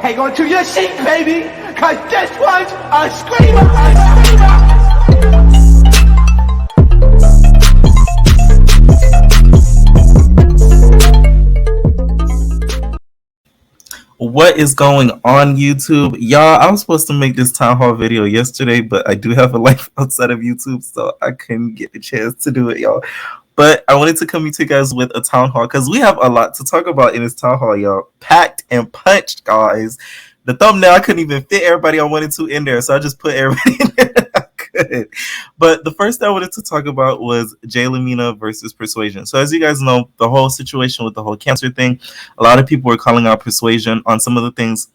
Hang on to your seat, baby, cause this one's a screamer, a screamer. What is going on, YouTube? Y'all, I was supposed to make this town hall video yesterday, but I do have a life outside of YouTube, so I couldn't get the chance to do it, y'all. But I wanted to come to you guys with a town hall because we have a lot to talk about in this town hall, y'all. Packed and punched, guys. The thumbnail, I couldn't even fit everybody I wanted to in there, so I just put everybody in there that I could. But the first thing I wanted to talk about was J-Lamina versus Persuasion. So as you guys know, the whole situation with the whole cancer thing, a lot of people were calling out Persuasion on some of the things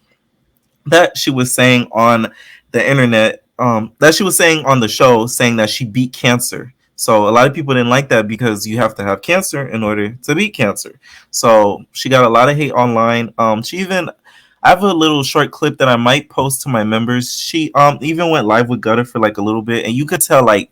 that she was saying on the internet, that she was saying on the show, saying that she beat cancer. So a lot of people didn't like that because you have to have cancer in order to beat cancer. So she got a lot of hate online. I have a little short clip that I might post to my members. She even went live with Gutter for like a little bit, and you could tell like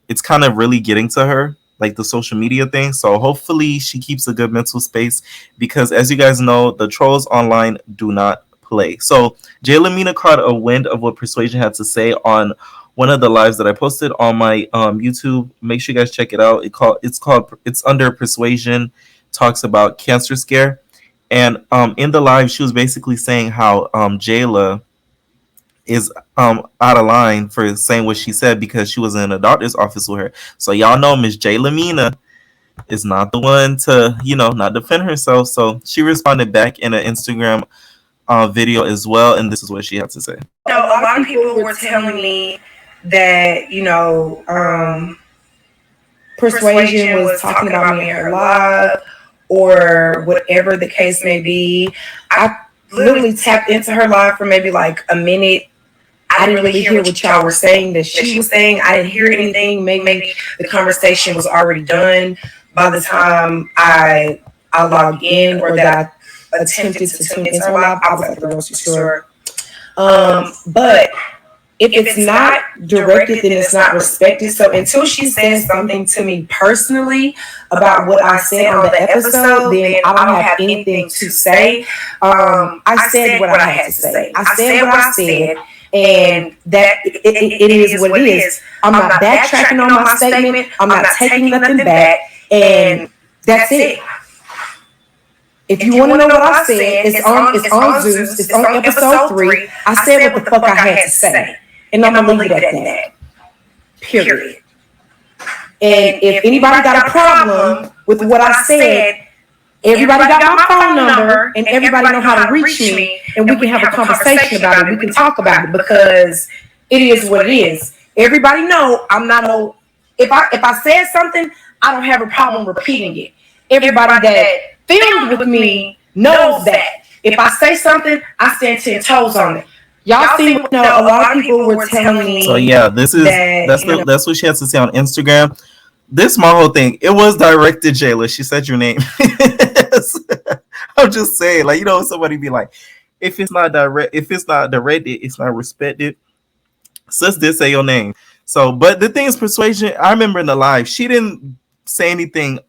it's kind of really getting to her, like the social media thing. So hopefully she keeps a good mental space because, as you guys know, the trolls online do not play. So J-Lamina caught a wind of what Persuasion had to say on one of the lives that I posted on my YouTube. Make sure you guys check it out. It's under Persuasion talks about cancer scare. And in the live, she was basically saying how Jayla is out of line for saying what she said because she was in a doctor's office with her. So y'all know Miss J-Lamina is not the one to, not defend herself. So she responded back in an Instagram video as well. And this is what she had to say. A lot of people were telling me that, Persuasion was talking about me in her live, or whatever the case may be. I literally tapped into her live for maybe like a minute. I didn't really hear what y'all were saying that she was saying. I didn't hear anything. Maybe the conversation was already done by the time I logged in, or that I attempted to tune into her live. I was at the grocery store. But if it's not directed, then it's not respected. So until she says something to me personally about what I said on the episode, then I don't have anything to say. I said what I had to say. I said what I said, and that it is what it is. I'm not backtracking on my statement. I'm not taking nothing back, and that's it. If you want to know what I said, it's on Zeus. It's on episode 3. I said what the fuck I had to say. And I'm going to leave it at that. Period. And if anybody got a problem with what I said, everybody got my phone number, and everybody know how to reach me, and we can have a conversation about it. We can talk about it because it is what it is. Everybody know I'm not no. If I said something, I don't have a problem repeating it. Everybody that filmed with me knows that. If I say something, I stand 10 toes on it. Y'all see, a lot of people were telling me. So yeah, that's what she has to say on Instagram. This my whole thing. It was directed, Jayla. She said your name. I'm just saying, like, somebody be like, if it's not directed, it's not respected. Sis did say your name. So, but the thing is, Persuasion, I remember in the live, she didn't say anything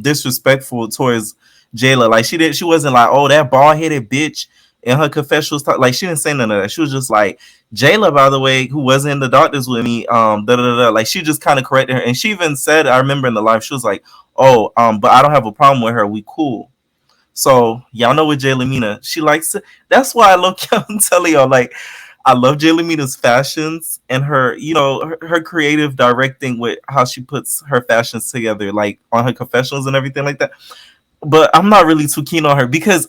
disrespectful towards Jayla. Like she wasn't like, oh, that bald-headed bitch. In her confessionals, like she didn't say none of that. She was just like, Jayla, by the way, who wasn't in the doctors with me, like she just kind of corrected her, and she even said, I remember in the live, she was like, oh, but I don't have a problem with her. We cool. So y'all know with J-Lamina, she likes it. That's why I'm telling y'all, like, I love J-Lamina's fashions and her, her creative directing with how she puts her fashions together, like on her confessionals and everything like that. But I'm not really too keen on her because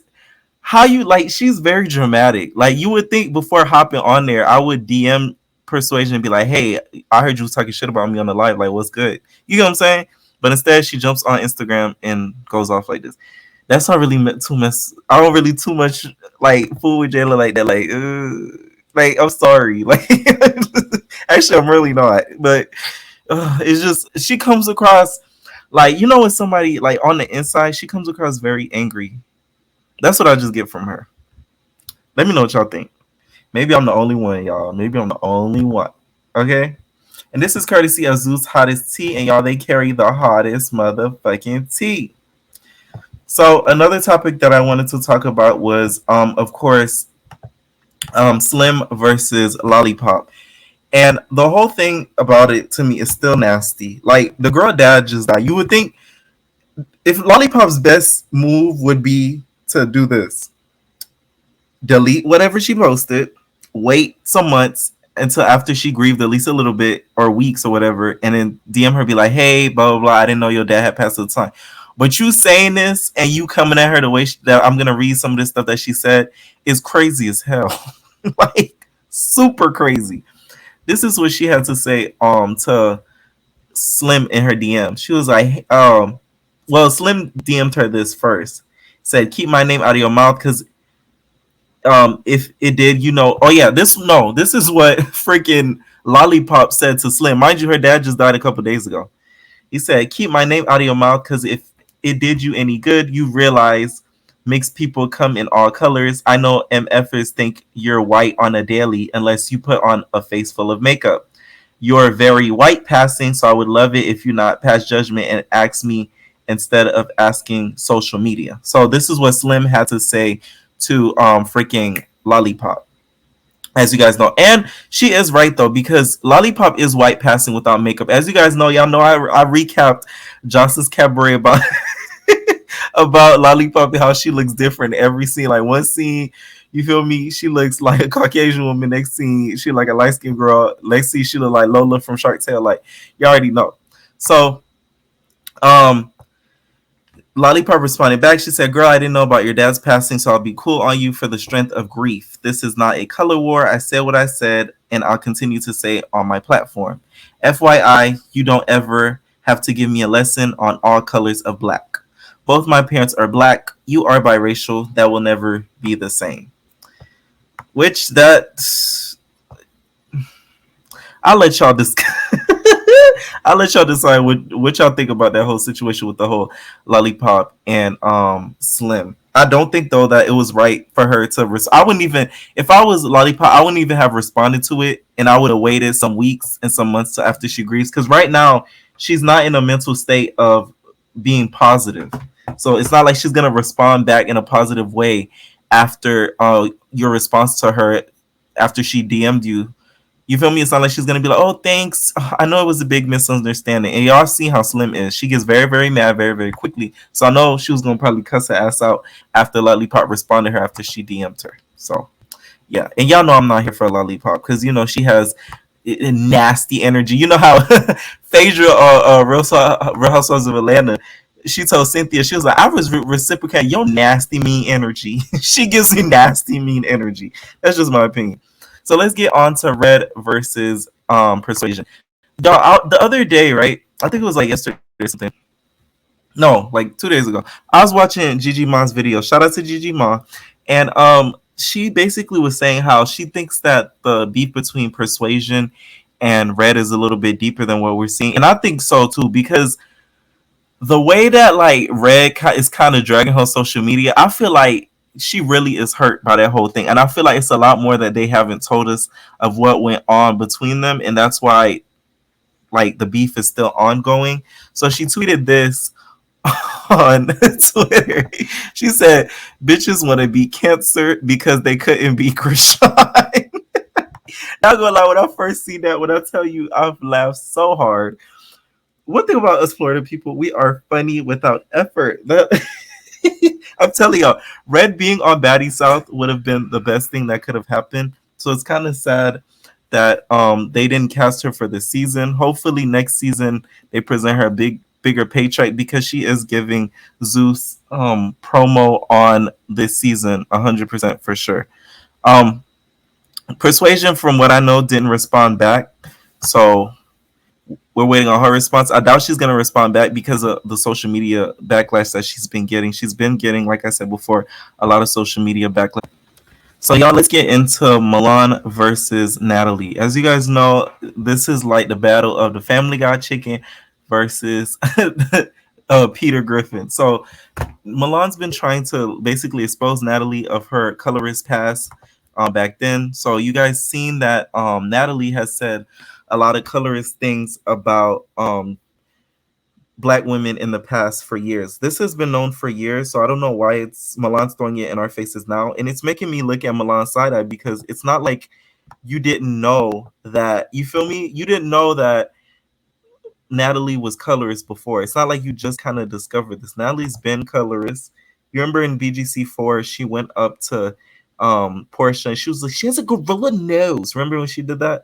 she's very dramatic. Like, you would think before hopping on there, I would DM Persuasion and be like, hey, I heard you was talking shit about me on the live. Like, what's good? You know what I'm saying? But instead, she jumps on Instagram and goes off like this. That's not really too much. I don't really too much like fool with Jayla like that. Like, I'm sorry. Like, actually, I'm really not. But it's just, she comes across like, when somebody like on the inside, she comes across very angry. That's what I just get from her. Let me know what y'all think. Maybe I'm the only one, y'all. Maybe I'm the only one. Okay? And this is courtesy of Zeus Hottest Tea. And y'all, they carry the hottest motherfucking tea. So another topic that I wanted to talk about was, of course, Slim versus Lollipop. And the whole thing about it to me is still nasty. Like the girl dad just died. You would think if Lollipop's best move would be to do this, delete whatever she posted, wait some months until after she grieved at least a little bit or weeks or whatever, and then DM her, be like, hey, blah blah blah, I didn't know your dad had passed at the time. But you saying this and you coming at her the way that I'm gonna read some of this stuff that she said is crazy as hell. Like super crazy. This is what she had to say to Slim in her DM. She was like, well, Slim DM'd her this first. Said, keep my name out of your mouth, because if it did, oh yeah, this is what freaking Lollipop said to Slim. Mind you, her dad just died a couple days ago. He said, keep my name out of your mouth, because if it did you any good, you realize mixed people come in all colors. I know MFers think you're white on a daily unless you put on a face full of makeup. You're very white passing, so I would love it if you not pass judgment and ask me instead of asking social media. So this is what Slim had to say to freaking Lollipop, as you guys know. And she is right though, because Lollipop is white passing without makeup. As you guys know, y'all know I recapped Johnson's Cabaret about about Lollipop and how she looks different every scene. Like one scene, you feel me, she looks like a Caucasian woman. Next scene, she like a light skinned girl. Next scene, she look like Lola from Shark Tale. Like you already know. So Lollipop responded back. She said, girl, I didn't know about your dad's passing, so I'll be cool on you for the strength of grief. This is not a color war. I said what I said, and I'll continue to say on my platform. FYI, you don't ever have to give me a lesson on all colors of black. Both my parents are black. You are biracial. That will never be the same. Which I'll let y'all discuss. I'll let y'all decide what y'all think about that whole situation with the whole Lollipop and Slim. I don't think though that it was right for her to. I wouldn't even, if I was Lollipop, I wouldn't even have responded to it, and I would have waited some weeks and some months after she grieves, because right now she's not in a mental state of being positive. So it's not like she's gonna respond back in a positive way after your response to her after she DM'd you. You feel me? It's not like she's gonna be like, "Oh, thanks. I know it was a big misunderstanding." And y'all see how Slim is. She gets very, very mad very, very quickly. So I know she was gonna probably cuss her ass out after Lollipop responded to her after she DM'd her. So yeah, and y'all know I'm not here for Lollipop, because she has nasty energy. You know how Phaedra Real Housewives of Atlanta, she told Cynthia, she was like, I was reciprocating your nasty mean energy. She gives you nasty mean energy. That's just my opinion. So let's get on to Red versus Persuasion. The other day, right? I think it was like yesterday or something. No, like 2 days ago. I was watching Gigi Ma's video. Shout out to Gigi Ma. And she basically was saying how she thinks that the beef between Persuasion and Red is a little bit deeper than what we're seeing. And I think so too, because the way that like Red is kind of dragging her social media, I feel like she really is hurt by that whole thing. And I feel like it's a lot more that they haven't told us of what went on between them. And that's why like the beef is still ongoing. So she tweeted this on Twitter. She said, bitches want to be Cancer because they couldn't be Krishan. Not gonna lie, when I first seen that, when I tell you I've laughed so hard. One thing about us Florida people, we are funny without effort. I'm telling y'all, Red being on Baddie South would have been the best thing that could have happened. So it's kind of sad that they didn't cast her for this season. Hopefully next season they present her a bigger paycheck, because she is giving Zeus promo on this season 100% for sure. Persuasion, from what I know, didn't respond back. So we're waiting on her response. I doubt she's going to respond back because of the social media backlash that she's been getting. She's been getting, like I said before, a lot of social media backlash. So y'all, let's get into Milan versus Natalie. As you guys know, this is like the battle of the Family Guy chicken versus Peter Griffin. So Milan's been trying to basically expose Natalie of her colorist past back then. So you guys seen that Natalie has said a lot of colorist things about black women in the past for years. This has been known for years, so I don't know why it's Milan's throwing it in our faces now. And it's making me look at Milan's side eye because it's not like you didn't know that. You feel me? You didn't know that Natalie was colorist before. It's not like you just kind of discovered this. Natalie's been colorist. You remember in BGC4, she went up to Portia and she was like, she has a gorilla nose. Remember when she did that?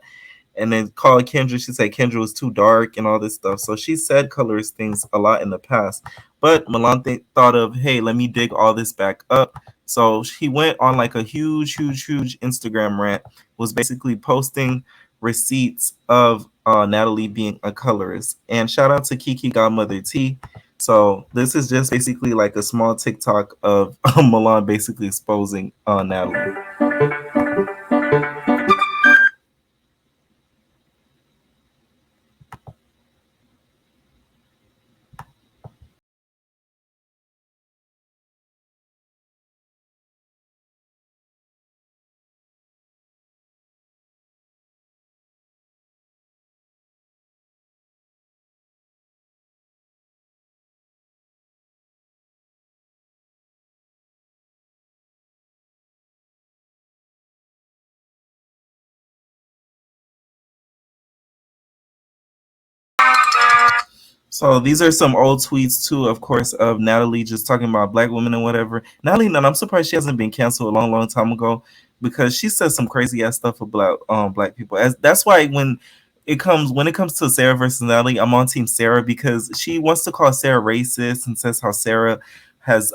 And then called Kendra. She said Kendra was too dark and all this stuff. So she said colorist things a lot in the past. But Milan thought of, hey, let me dig all this back up. So he went on like a huge Instagram rant, was basically posting receipts of Natalie being a colorist. And shout out to Kiki Godmother T. So this is just basically like a small TikTok of Milan basically exposing Natalie. So these are some old tweets too, of course, of Natalie just talking about black women and whatever. Natalie Nunn, I'm surprised she hasn't been canceled a long time ago because she says some crazy ass stuff about black people. That's why when it comes to Sarah versus Natalie, I'm on team Sarah because she wants to call Sarah racist and says how Sarah has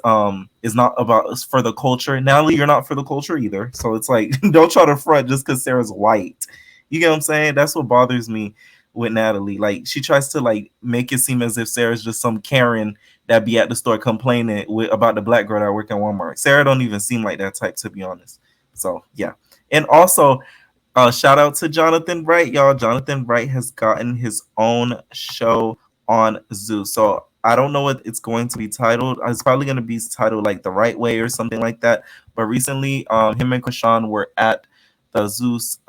is not about for the culture. Natalie, you're not for the culture either. So it's like don't try to front just because Sarah's white. You get what I'm saying? That's what bothers me with Natalie. Like she tries to like make it seem as if Sarah's just some Karen that be at the store complaining about the black girl that work at Walmart. Sarah don't even seem like that type, to be honest. So yeah. And also shout out to Jonathan Wright, y'all. Jonathan Wright has gotten his own show on Zeus. So I don't know what it's going to be titled. It's probably going to be titled like The Right Way or something like that. But recently, him and Krishan were at the Zeus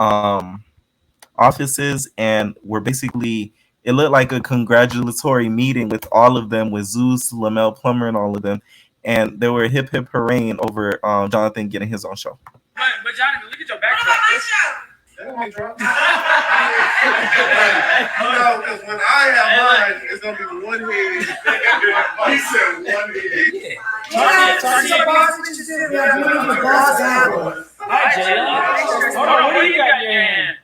offices and were basically, it looked like a congratulatory meeting with all of them, with Zeus, Lamel Plummer, and all of them. And they were hip hooray over Jonathan getting his own show. But Jonathan, look at your backdrop. Because when I have mine, it's gonna be one head. He said one head. Hi, Jay. Hold on, what do you got in your hand?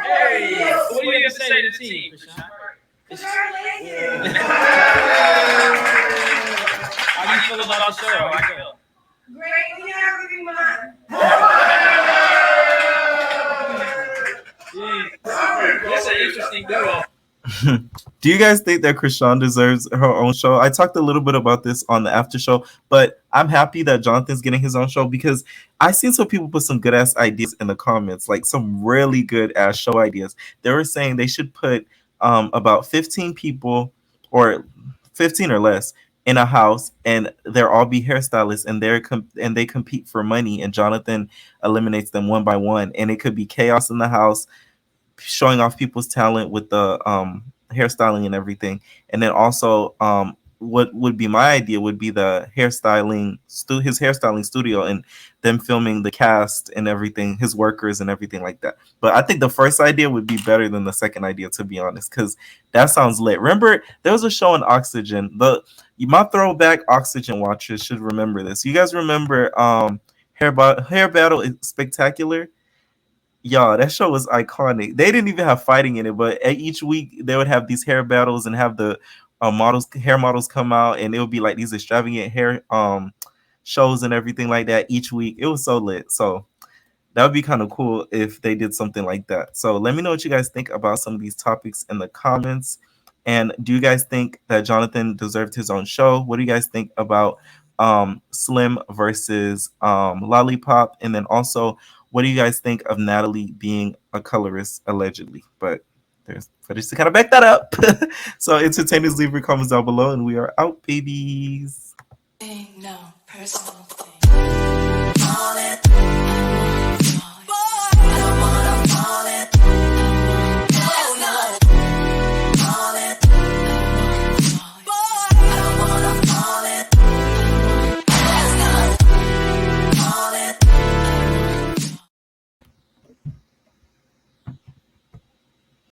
Hey, what do you have to say to the team? How do you feel about the show? How do you feel? Great, we have to be mine. That's an interesting duo. Do you guys think that Krishan deserves her own show? I talked a little bit about this on the after show, but I'm happy that Jonathan's getting his own show because I seen some people put some good ass ideas in the comments, like some really good ass show ideas. They were saying they should put about 15 people or 15 or less in a house, and they'll all be hairstylists, and they compete for money, and Jonathan eliminates them one by one, and it could be chaos in the house, showing off people's talent with the hairstyling and everything. And then also what would be my idea would be the his hairstyling studio and them filming the cast and everything, his workers and everything like that. But I think the first idea would be better than the second idea, to be honest, because that sounds lit. Remember, there was a show on Oxygen. My throwback Oxygen watchers should remember this. You guys remember Hair Battle Spectacular? Y'all, that show was iconic. They didn't even have fighting in it, but each week they would have these hair battles and have the hair models come out, and it would be like these extravagant hair shows and everything like that each week. It was so lit. So that would be kind of cool if they did something like that. So let me know what you guys think about some of these topics in the comments. And do you guys think that Jonathan deserved his own show? What do you guys think about Slim versus Lollipop? And then also, what do you guys think of Natalie being a colorist allegedly? But there's footage to kind of back that up. So entertainers, leave your comments down below, and we are out, babies. No personal thing.